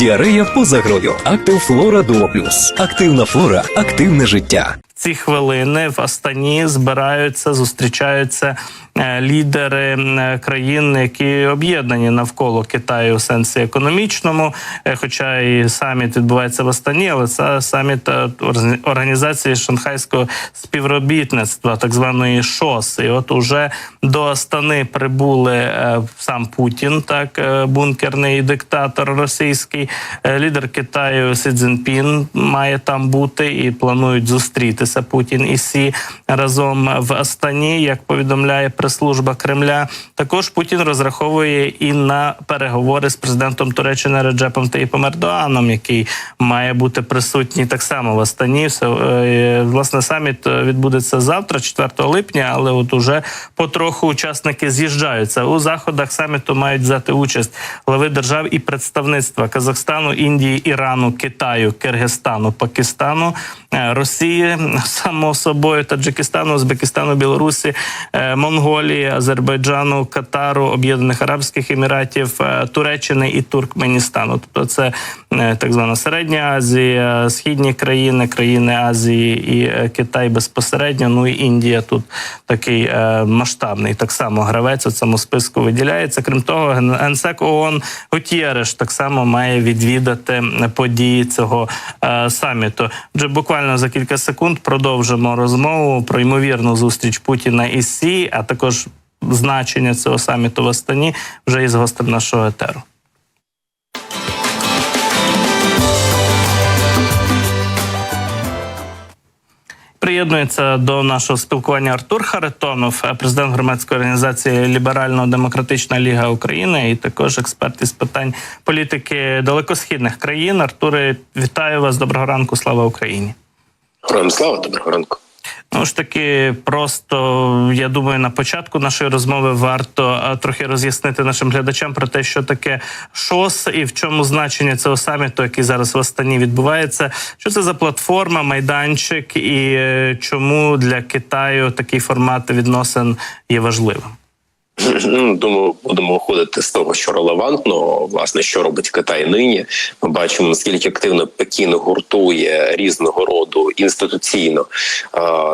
Діарея поза грою. Актив Флора Дуо Плюс. Активна флора, активне життя. Ці хвилини в Астані збираються, зустрічаються лідери країн, які об'єднані навколо Китаю в сенсі економічному, хоча і саміт відбувається в Астані, але це саміт організації Шанхайського співробітництва, так званої ШОС. І от уже до Астани прибули сам Путін, так, бункерний диктатор російський, лідер Китаю Сі Цзіньпін має там бути і планують зустрітися Путін і Сі разом в Астані, як повідомляє прес-служба Кремля. Також Путін розраховує і на переговори з президентом Туреччини Реджепом Таїпом Ердоганом, який має бути присутній так само в Астані. Власне, саміт відбудеться завтра, 4 липня, але от уже потроху учасники з'їжджаються. У заходах саміту мають взяти участь глави держав і представництва Казахстану, Індії, Ірану, Китаю, Киргизстану, Пакистану, Росії, само собою, Таджикистану, Узбекистану, Білорусі, Монголії, Азербайджану, Катару, Об'єднаних Арабських Еміратів, Туреччини і Туркменістану. Тобто це так звана Середня Азія, східні країни, країни Азії і Китай безпосередньо, ну і Індія тут такий масштабний так само гравець у цьому списку виділяється. Крім того, генсек ООН Гутєреш так само має відвідати події цього саміту. Вже буквально за кілька секунд продовжимо розмову про ймовірну зустріч Путіна і Сі, а також значення цього саміту в Астані вже із гостем нашого етеру. Приєднується до нашого спілкування Артур Харитонов, президент громадської організації Ліберально-демократична ліга України і також експерт із питань політики далекосхідних країн. Артуре, вітаю вас, доброго ранку, слава Україні. Героям слава, доброго ранку. Ну ж таки, просто, я думаю, на початку нашої розмови варто трохи роз'яснити нашим глядачам про те, що таке ШОС і в чому значення цього саміту, який зараз в Астані відбувається. Що це за платформа, майданчик і чому для Китаю такий формат відносин є важливим? Думаю, будемо виходити з того, що релевантно, власне, що робить Китай нині. Ми бачимо, наскільки активно Пекін гуртує різного роду інституційно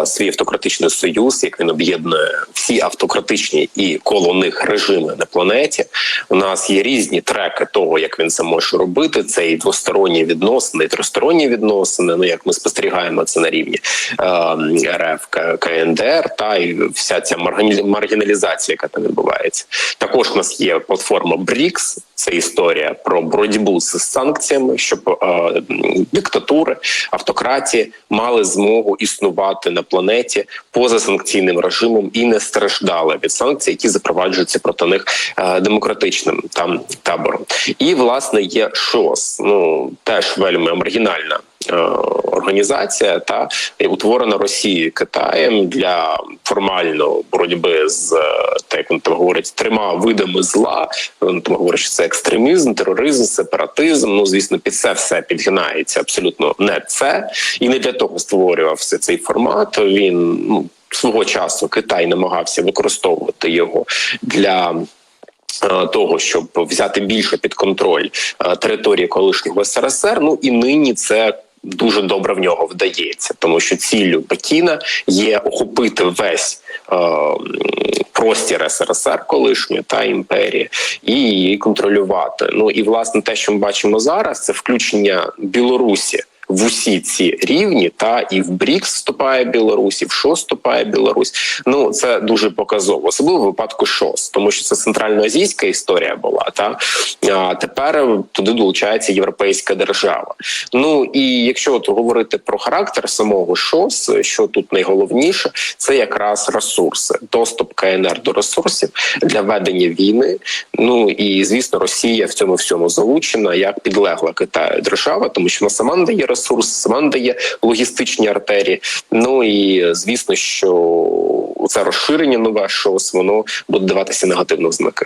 свій автократичний союз, як він об'єднує всі автократичні і коло них режими на планеті. У нас є різні треки того, як він це може робити. Це і двосторонні відносини, і тристоронні відносини, ну як ми спостерігаємо це на рівні РФ, КНДР, та і вся ця маргіналізація, яка там відбувається. Також у нас є платформа БРІКС, це історія про боротьбу з санкціями, щоб диктатури, автократії мали змогу існувати на планеті поза санкційним режимом і не страждали від санкцій, які запроваджуються проти них демократичним табором. І, власне, є ШОС, теж вельми маргінальна організація, та утворена Росією, Китаєм для формальної боротьби з, так як він там говорить, 3 видами зла. Він там говорить, що це екстремізм, тероризм, сепаратизм. Звісно, під це все підгинається абсолютно не це. І не для того створювався цей формат. Він, свого часу Китай намагався використовувати його для того, щоб взяти більше під контроль території колишнього СРСР. І нині це дуже добре в нього вдається, тому що ціллю Пекіна є охопити весь простір СРСР колишньої та імперії і її контролювати. І, власне, те, що ми бачимо зараз, це включення Білорусі в усі ці рівні, та і в БРІКС вступає Білорусь, і в ШОС вступає Білорусь. Це дуже показово, особливо в випадку ШОС, тому що це центральноазійська історія була, а тепер туди долучається європейська держава. І якщо говорити про характер самого ШОС, що тут найголовніше, це якраз ресурси, доступ КНР до ресурсів для ведення війни. І, звісно, Росія в цьому всьому залучена як підлегла Китаю держава, тому що вона сама надає ресурси, сама надає логістичні артерії. І, звісно, що це розширення нове ШОС, воно буде даватися негативно в знаки.